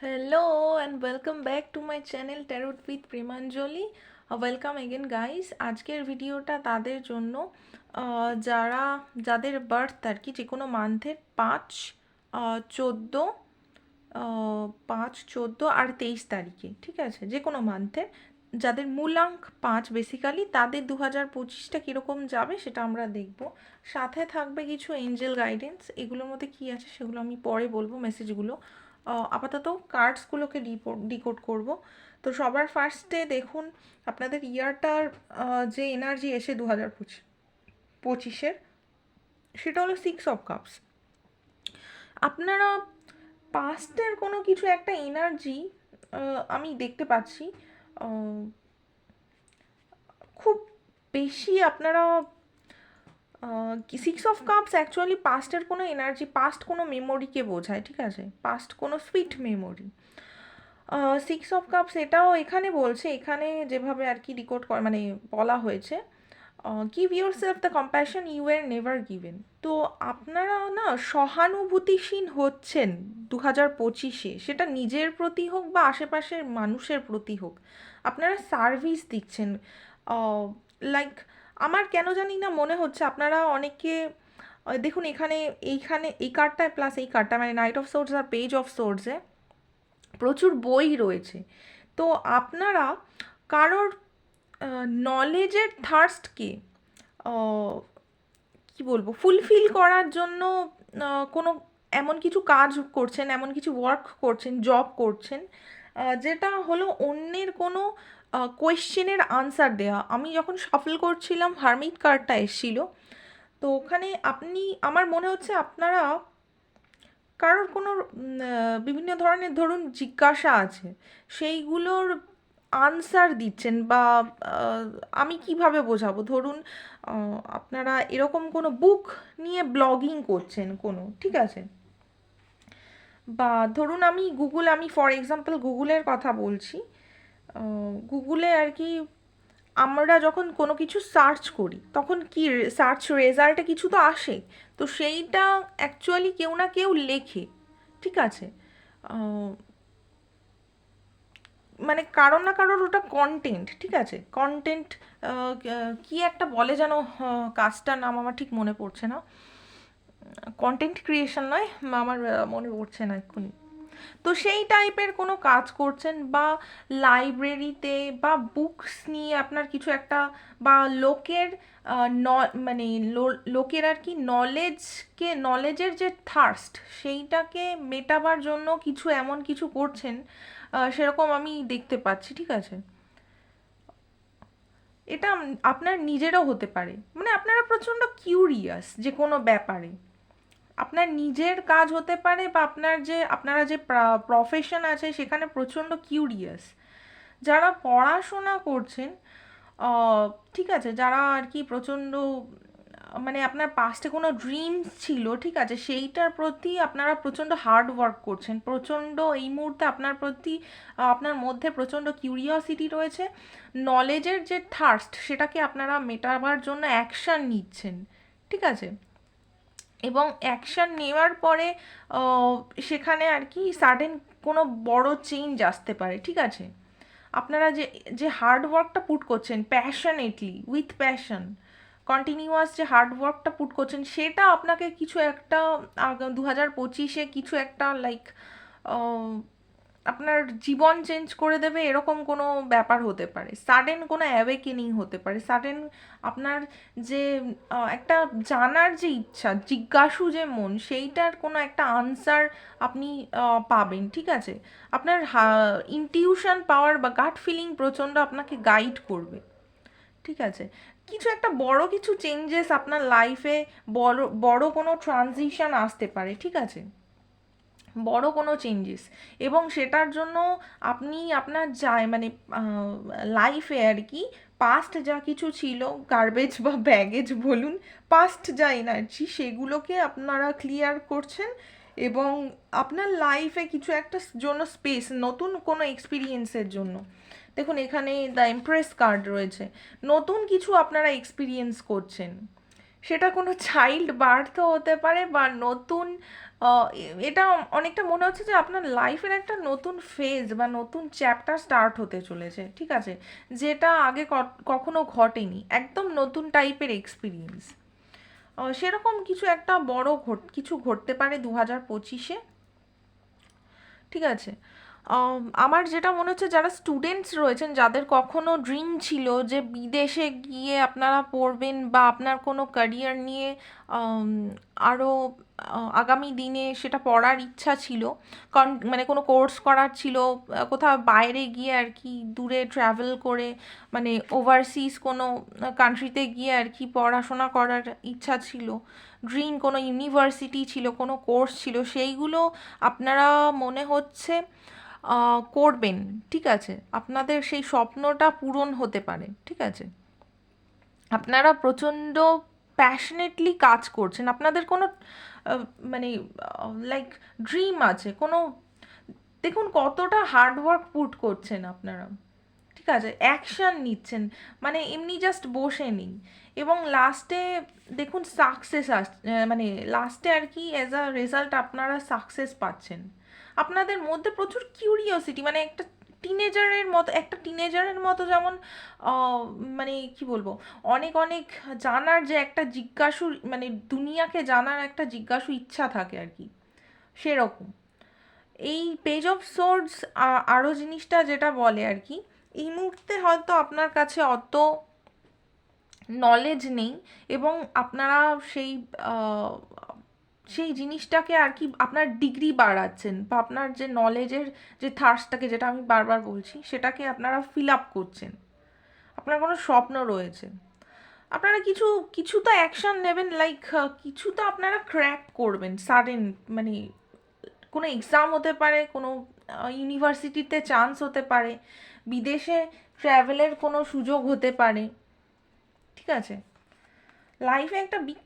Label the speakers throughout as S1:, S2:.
S1: Hello and welcome back to my channel Tarot with Premanjali. Welcome again guys. আজকের ভিডিওটা তাদের জন্য যাদের বার্থ আর কি যে কোনো মান্থের 5, 14, 5, 14 আর 23 তারিখে, ঠিক আছে, যে কোনো মান্থের যাদের মূলাঙ্ক 5 বেসিক্যালি তাদের 2025টা কীরকম যাবে সেটা আমরা দেখব। সাথে থাকবে কিছু এঞ্জেল গাইডেন্স, এগুলোর মধ্যে কী আছে সেগুলো আমি পরে বলবো মেসেজগুলো। আপাতত কার্ডসগুলোকে ডিকোড করব। তো সবার ফার্স্টে দেখুন আপনাদের ইয়ারটার যে এনার্জি এসে 2025-এর, সেটা হলো 6 অফ কাপস। আপনারা পাস্টের কোনো কিছু একটা এনার্জি আমি দেখতে পাচ্ছি। খুব বেশি আপনারা 6 অফ কাপস অ্যাকচুয়ালি পাস্টের কোনো এনার্জি, পাস্ট কোনো মেমোরিকে বোঝায়, ঠিক আছে, পাস্ট কোনো সুইট মেমোরি। 6 অফ কাপস এটাও এখানে বলছে, এখানে যেভাবে আর কি ডিকোড করে মানে বলা হয়েছে, give yourself the compassion you are never given. তো আপনারা না সহানুভূতিশীল হচ্ছেন 2025-এ, সেটা নিজের প্রতি হোক বা আশেপাশের মানুষের প্রতি হোক, আপনারা সার্ভিস দিচ্ছেন। লাইক আমার কেন জানি না মনে হচ্ছে আপনারা অনেকে দেখুন এইখানে এই কার্ডটায় প্লাস এই কার্ডটা মানে নাইট অফ সোর্ডস আর পেজ অফ সোর্ডসে প্রচুর বই রয়েছে। তো আপনারা কারোর নলেজের থার্স্টকে কি বলবো ফুলফিল করার জন্য কোনো এমন কিছু কাজ করছেন, এমন কিছু ওয়ার্ক করছেন, জব করছেন, যেটা হলো অন্যের কোনো কোয়েশ্চেনের আনসার দেওয়া। আমি যখন শাফল করছিলাম হারমিট কার্ডটা এসেছিল, তো ওখানে আমার মনে হচ্ছে আপনারা কারোর কোনো বিভিন্ন ধরনের ধরুন জিজ্ঞাসা আছে, সেইগুলোর আনসার দিচ্ছেন। বা আমি কিভাবে বোঝাবো, ধরুন আপনারা এরকম কোনো বুক নিয়ে ব্লগিং করছেন কোনো, ঠিক আছে, বা ধরুন আমি ফর এক্সাম্পল গুগলের কথা বলছি। গুগলে আর কি আমরা যখন কোনো কিছু সার্চ করি তখন কি সার্চ রেজাল্টে কিছু তো আসে, তো সেইটা অ্যাকচুয়ালি কেউ না কেউ লেখে, ঠিক আছে, মানে কারোর না কারোর ওটা কন্টেন্ট, ঠিক আছে, কন্টেন্ট কি একটা বলে যেন, কাজটার নাম আমার ঠিক মনে পড়ছে না, কন্টেন্ট ক্রিয়েশন নয়, আমার মনে পড়ছে না এক্ষুনি। তো সেই টাইপের কোনো কাজ করছেন, বা লাইব্রেরিতে বা বুকস নিয়ে আপনার কিছু একটা, বা লোকের মানে লোকের আর কি নলেজের যে থার্স্ট সেইটাকে মেটাবার জন্য কিছু এমন কিছু করছেন, সেরকম আমি দেখতে পাচ্ছি, ঠিক আছে। এটা আপনার নিজেরও হতে পারে, মানে আপনারা প্রচণ্ড কিউরিয়াস যে কোনো ব্যাপারে, আপনার নিজের কাজ হতে পারে, বা আপনারা যে প্রফেশন আছে সেখানে প্রচণ্ড কিউরিয়াস। যারা পড়াশোনা করছেন, ঠিক আছে, যারা আর কি প্রচণ্ড মানে আপনার পাস্টে কোনো ড্রিমস ছিল, ঠিক আছে, সেইটার প্রতি আপনারা প্রচণ্ড হার্ড ওয়ার্ক করছেন, প্রচণ্ড এই মুহূর্তে আপনার মধ্যে প্রচণ্ড কিউরিয়াসিটি রয়েছে, নলেজের যে থার্স্ট সেটাকে আপনারা মেটাবার জন্য অ্যাকশান নিচ্ছেন, ঠিক আছে। এবং অ্যাকশান নেওয়ার পরে সেখানে আর কি সাডেন কোনো বড় চেঞ্জ আসতে পারে, ঠিক আছে। আপনারা যে যে হার্ড ওয়ার্কটা পুট করছেন প্যাশনেটলি, উইথ প্যাশন, কন্টিনিউয়াস যে হার্ড ওয়ার্কটা পুট করছেন, সেটা আপনাকে কিছু একটা 2025-এ কিছু একটা লাইক আপনার জীবন চেঞ্জ করে দেবে, এরকম কোনো ব্যাপার হতে পারে, সাডেন কোনো অ্যাওয়েকেনিং হতে পারে, সাডেন আপনার যে একটা জানার যে ইচ্ছা, জিজ্ঞাসু যে মন, সেইটার কোনো একটা আনসার আপনি পাবেন, ঠিক আছে। আপনার ইনটিউশন পাওয়ার বা গাট ফিলিং প্রচণ্ড আপনাকে গাইড করবে, ঠিক আছে। কিছু একটা বড় কিছু চেঞ্জেস আপনার লাইফে, বড় বড় কোনো ট্রানজিশন আসতে পারে, ঠিক আছে, বড় কোনো চেঞ্জেস। এবং সেটার জন্য আপনি আপনার মানে লাইফে আর কি পাস্ট যা কিছু ছিল, গার্বেজ বা ব্যাগেজ বলুন, পাস্ট যা এনার্জি সেগুলোকে আপনারা ক্লিয়ার করছেন, এবং আপনার লাইফে কিছু একটা জন্য স্পেস, নতুন কোনো এক্সপিরিয়েন্সের জন্য। দেখুন এখানে দ্য এমপ্রেস কার্ড রয়েছে, নতুন কিছু আপনারা এক্সপিরিয়েন্স করছেন, সেটা কোনো চাইল্ড বার্থও হতে পারে বা নতুন এটা অনেকটা মনে হচ্ছে যে আপনার লাইফের একটা নতুন ফেজ বা নতুন চ্যাপ্টার স্টার্ট হতে চলেছে, ঠিক আছে, যেটা আগে কখনো ঘটেনি, একদম নতুন টাইপের এক্সপিরিয়েন্স। সেরকম কিছু একটা বড় কিছু ঘটতে পারে 2025-এ, ঠিক আছে। আমার যেটা মনে হচ্ছে যারা স্টুডেন্টস রয়েছেন, যাদের কখনো ড্রিম ছিল যে বিদেশে গিয়ে আপনারা পড়বেন বা আপনার কোনো ক্যারিয়ার নিয়ে আরও আগামী দিনে সেটা পড়ার ইচ্ছা ছিল, মানে কোনো কোর্স করার ছিল, কোথাও বাইরে গিয়ে আর কি দূরে ট্রাভেল করে, মানে ওভারসিজ কোনো কান্ট্রিতে গিয়ে আর কি পড়াশোনা করার ইচ্ছা ছিল, ড্রিম কোনো ইউনিভার্সিটি ছিল, কোনো কোর্স ছিল, সেইগুলো আপনারা মনে হচ্ছে করবেন, ঠিক আছে, আপনাদের সেই স্বপ্নটা পূরণ হতে পারে, ঠিক আছে। আপনারা প্রচণ্ড প্যাশনেটলি কাজ করছেন, আপনাদের কোনো মানে লাইক ড্রিম আছে কোনো, দেখুন কতটা হার্ডওয়ার্ক পুট করছেন আপনারা, ঠিক আছে, অ্যাকশন নিচ্ছেন, মানে এমনি জাস্ট বসে নেই, এবং লাস্টে দেখুন সাকসেস মানে লাস্টে আর কি অ্যাজ আ রেজাল্ট আপনারা সাকসেস পাচ্ছেন। আপনাদের মধ্যে প্রচুর কিউরিওসিটি, মানে একটা টিনেজারের মতো যেমন মানে কি বলবো, অনেক অনেক জানার যে একটা জিজ্ঞাসু, মানে দুনিয়াকে জানার একটা জিজ্ঞাসু ইচ্ছা থাকে আর কি, সেরকম। এই পেজ অফ সোর্ডস আরও জিনিসটা যেটা বলে আর কি, এই মুহূর্তে হয়তো আপনার কাছে অত নলেজ নেই, এবং আপনারা সেই আহ, সেই জিনিসটাকে আর কি আপনার ডিগ্রি বাড়াচ্ছেন, বা আপনার যে নলেজের যে থার্সটাকে, যেটা আমি বারবার বলছি, সেটাকে আপনারা ফিল আপ করছেন, আপনার কোনো স্বপ্ন রয়েছে, আপনারা কিছু কিছু তো অ্যাকশন নেবেন, লাইক কিছু তো আপনারা ক্র্যাক করবেন সাডেন, মানে কোনো এক্সাম হতে পারে, কোনো ইউনিভার্সিটিতে চান্স হতে পারে, বিদেশে ট্রাভেলের কোনো সুযোগ হতে পারে, ঠিক আছে। লাইফে একটা বিগ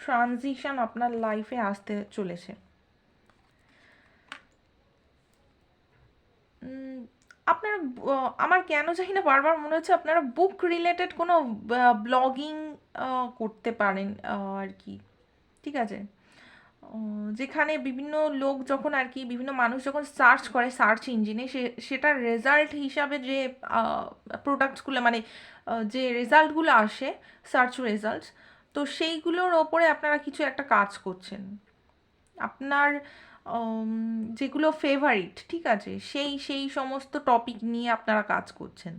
S1: ট্রানজিশন আপনার লাইফে আসতে চলেছে। উম, আপনারা আমার কেন জানি না বারবার মনে হচ্ছে আপনারা বুক রিলেটেড কোনো ব্লগিং করতে পারেন আর কি, ঠিক আছে। যেখানে বিভিন্ন লোক যখন আর কি, বিভিন্ন মানুষ যখন সার্চ করে সার্চ ইঞ্জিনে, সেটার রেজাল্ট হিসাবে যে প্রোডাক্টসগুলো, মানে যে রেজাল্টগুলো আসে, সার্চ রেজাল্টস, তো সেইগুলোর ওপরে আপনারা কিছু একটা কাজ করছেন, আপনার যেগুলো ফেভারিট, ঠিক আছে, সেই সেই সমস্ত টপিক নিয়ে আপনারা কাজ করছেন।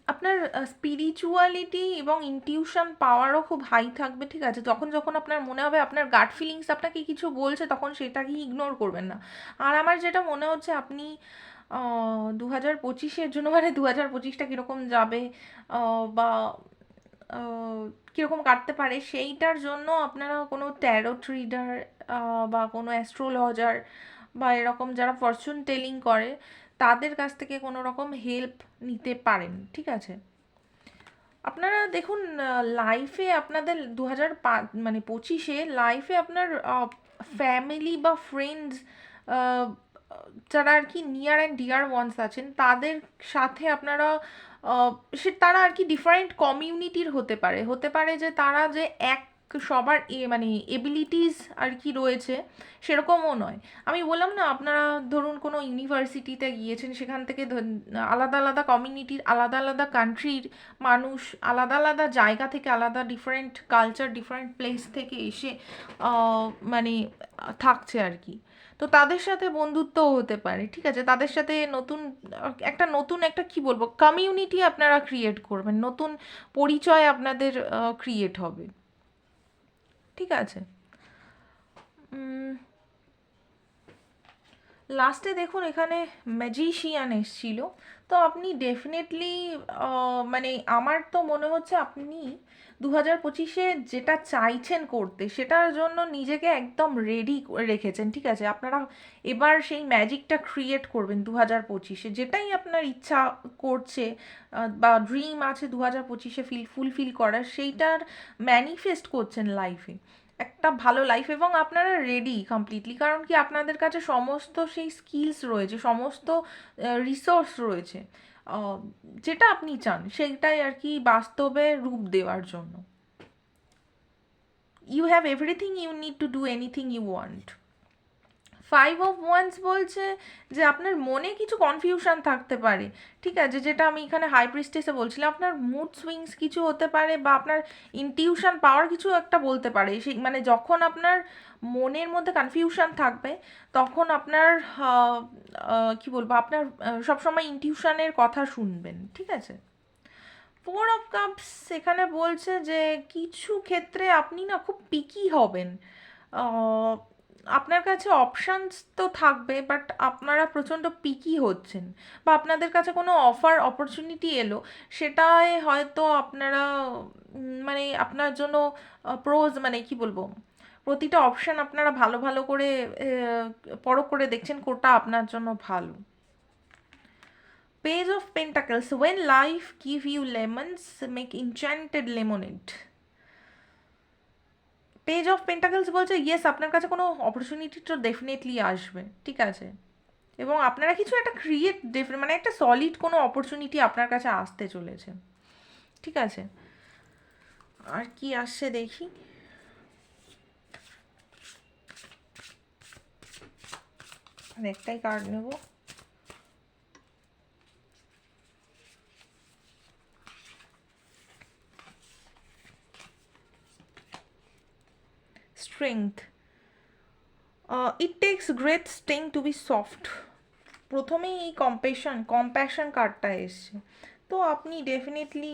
S1: আপনার স্পিরিচুয়ালিটি এবং ইনটিউশন পাওয়ারও খুব হাই থাকবে, ঠিক আছে, যখন যখন আপনার মনে হবে আপনার গাট ফিলিংস আপনাকে কিছু বলছে, তখন সেটাকে ইগনোর করবেন না। আর আমার যেটা মনে হচ্ছে আপনি 2025-এর জন্য, মানে 2025টা কীরকম যাবে বা কীরকম কাটতে পারে, সেইটার জন্য আপনারা কোনো ট্যারোট রিডার বা কোনো অ্যাস্ট্রোলজার বা এরকম যারা ফরচুন টেলিং করে, তাদের কাছ থেকে কোনো রকম হেল্প নিতে পারেন, ঠিক আছে। আপনারা দেখুন লাইফে আপনাদের 25-এ লাইফে আপনার ফ্যামিলি বা ফ্রেন্ডস, যারা আর কি নিয়ার অ্যান্ড ডিয়ার ওয়ান্স আছেন, তাদের সাথে আপনারা তারা আর কি ডিফারেন্ট কমিউনিটির হতে পারে যে তারা যে এক সবার মানে এবিলিটিস আর কি রয়েছে, সেরকমও নয়। আমি বললাম না, আপনারা ধরুন কোনো ইউনিভার্সিটিতে গিয়েছেন, সেখান থেকে আলাদা আলাদা কমিউনিটির, আলাদা আলাদা কান্ট্রির মানুষ, আলাদা আলাদা জায়গা থেকে, আলাদা ডিফারেন্ট কালচার, ডিফারেন্ট প্লেস থেকে এসে মানে থাকছে আর কি। তো তাদের সাথে বন্ধুত্বও হতে পারে, ঠিক আছে, তাদের সাথে নতুন একটা কি বলবো কমিউনিটি আপনারা ক্রিয়েট করবেন, নতুন পরিচয় আপনাদের ক্রিয়েট হবে, ঠিক আছে। লাস্টে দেখুন এখানে ম্যাজিশিয়ান এসছিল, তো আপনি ডেফিনেটলি, মানে আমার তো মনে হচ্ছে আপনি 2025-এ যেটা চাইছেন করতে, সেটার জন্য নিজেকে একদম রেডি রেখেছেন, ঠিক আছে। আপনারা এবার সেই ম্যাজিকটা ক্রিয়েট করবেন 2025-এ, যেটাই আপনার ইচ্ছা করছে বা ড্রিম আছে 2025-এ ফুলফিল করার, সেইটার ম্যানিফেস্ট করছেন লাইফে, একটা ভালো লাইফ, এবং আপনারা রেডি কমপ্লিটলি, কারণ কি আপনাদের কাছে সমস্ত সেই স্কিলস রয়েছে, সমস্ত রিসোর্স রয়েছে, আহ, যেটা আপনি চান সেইটাই আর কি বাস্তবে রূপ দেওয়ার জন্য। You have everything, you need to do anything you want. 5 of wands বলছে যে আপনার মনে কিছু কনফিউশন থাকতে পারে, ঠিক আছে, যেটা আমি এখানে হাই প্রিস্টেসে বলছিলাম, আপনার মুড সুইংস কিছু হতে পারে বা আপনার ইনটিউশন পাওয়ার কিছু একটা বলতে পারে, সেই মানে যখন আপনার মনের মধ্যে কনফিউশন থাকবে তখন আপনার কি বলবো, আপনার সবসময় ইনটিউশনের কথা শুনবেন, ঠিক আছে। 4 অফ কাপস এখানে বলছে যে কিছু ক্ষেত্রে আপনি না খুব পিকি হবেন। আহ, আপনার কাছে অপশানস তো থাকবে, বাট আপনারা প্রচণ্ড পিকি হচ্ছেন, বা আপনাদের কাছে কোনো অপরচুনিটি এলো, সেটায় হয়তো আপনারা মানে আপনার জন্য প্রোজ মানে কি বলবো, প্রতিটা অপশান আপনারা ভালো ভালো করে পরখ করে দেখছেন কোনটা আপনার জন্য ভালো। Page of Pentacles. When life give you lemons, make enchanted lemonade. Page of pentacles বলছে ইয়েস, আপনার কাছে কোনো অপরচুনিটি তো ডেফিনেটলি আসবে, ঠিক আছে, এবং আপনারা কিছু একটা মানে একটা সলিড কোনো অপরচুনিটি আপনার কাছে আসতে চলেছে, ঠিক আছে। আর কি আসছে দেখি। একটাই কার্ড নেবো। Strength. It takes great strength to be soft. প্রথমেই এই কম্প্যাশন কার্ডটা এসছে, তো আপনি ডেফিনেটলি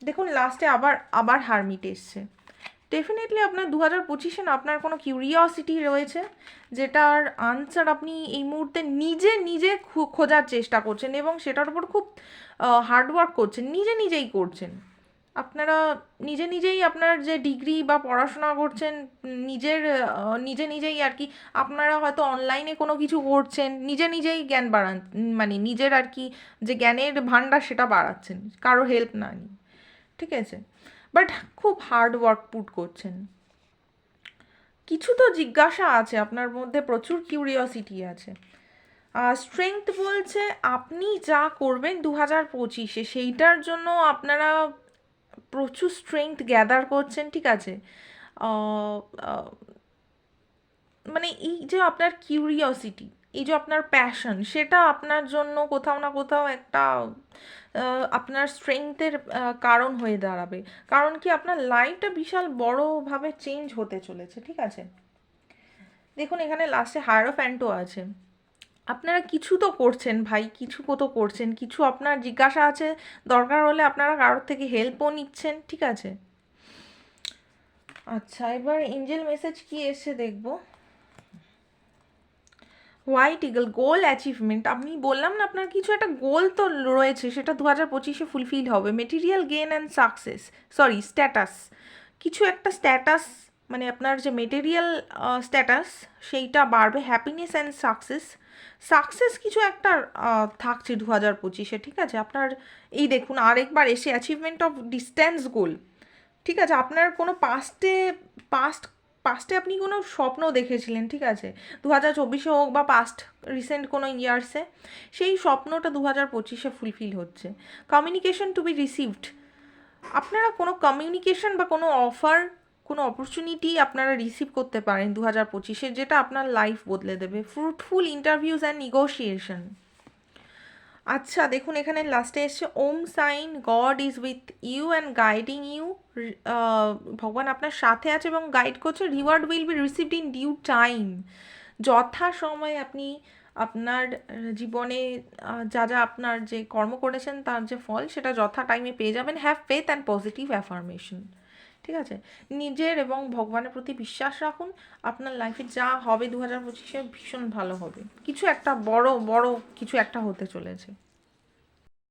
S1: দেখুন লাস্টে আবার আবার হারমিট এসছে। ডেফিনেটলি আপনার 2025-এ না আপনার কোনো কিউরিওসিটি রয়েছে, যেটার আনসার আপনি এই মুহূর্তে নিজে নিজে খোঁজার চেষ্টা করছেন, এবং সেটার উপর খুব হার্ডওয়ার্ক করছেন, নিজে নিজেই করছেন। আপনারা নিজে নিজেই আপনার যে ডিগ্রি বা পড়াশোনা করছেন, নিজে নিজেই আর কি, আপনারা হয়তো অনলাইনে কোনো কিছু করছেন, নিজে নিজেই জ্ঞান বাড়ান, মানে নিজের আর কি যে জ্ঞানের ভাণ্ডার সেটা বাড়াচ্ছেন, কারো হেল্প না নিয়ে, ঠিক আছে, বাট খুব হার্ড ওয়ার্ক পুট করছেন। কিছু তো জিজ্ঞাসা আছে আপনার মধ্যে, প্রচুর কিউরিওসিটি আছে। স্ট্রেংথ বলছে আপনি যা করবেন 2025-এ সেইটার জন্য আপনারা প্রচুর স্ট্রেংথ গ্যাদার করছেন, ঠিক আছে। মানে এই যে আপনার কিউরিওসিটি, এই যে আপনার প্যাশন, সেটা আপনার জন্য কোথাও না কোথাও একটা আপনার স্ট্রেংথের কারণ হয়ে দাঁড়াবে, কারণ কি আপনার লাইফটা বিশাল বড়োভাবে চেঞ্জ হতে চলেছে, ঠিক আছে। দেখুন এখানে লাস্টে হায়ারোফ্যান্টও আছে। আপনারা কিছু তো করছেন ভাই, কিছু তো করছেন, কিছু আপনার জিজ্ঞাসা আছে, দরকার হলে আপনারা কারোর থেকে হেল্পও নিচ্ছেন, ঠিক আছে। আচ্ছা, এবার এঞ্জেল মেসেজ কি এসে দেখবো। হোয়াইট ইগল, গোল অ্যাচিভমেন্ট। আমি বললাম না আপনার কিছু একটা গোল তো রয়েছে, সেটা 2025-এ ফুলফিল হবে। Material gain and success, sorry status, কিছু একটা স্ট্যাটাস, মানে আপনার যে মেটেরিয়াল স্ট্যাটাস সেইটা বাড়বে। হ্যাপিনেস অ্যান্ড সাকসেস কিছু একটা থাকছে 2025-এ, ঠিক আছে। আপনার এই দেখুন আরেকবার এসে অ্যাচিভমেন্ট অফ ডিস্ট্যান্স গোল, ঠিক আছে। আপনার কোনো পাস্টে আপনি কোনো স্বপ্ন দেখেছিলেন, ঠিক আছে, 2024-এ হোক বা রিসেন্ট কোনো ইয়ার্সে, সেই স্বপ্নটা 2025-এ ফুলফিল হচ্ছে। কমিউনিকেশন টু বি রিসিভড, আপনারা কোনো কমিউনিকেশন বা কোনো অফার, কোনো অপরচুনিটি আপনারা রিসিভ করতে পারেন 2025-এ, যেটা আপনার লাইফ বদলে দেবে। Fruitful interviews and negotiation. আচ্ছা দেখুন এখানে লাস্টে এসছে Om sign, God is with you and guiding you. ভগবান আপনার সাথে আছে এবং গাইড করছে। Reward will be received in due time, যথা সময়ে আপনি আপনার জীবনে যা যা আপনার যে কর্ম করেছেন তার যে ফল সেটা যথা টাইমে পেয়ে যাবেন। Have faith and positive affirmation, ঠিক আছে। নিজের এবং ভগবানের প্রতি বিশ্বাস রাখুন, আপনার লাইফে যা হবে 2025-এ ভীষণ ভালো হবে, কিছু একটা বড় বড় কিছু একটা হতে চলেছে।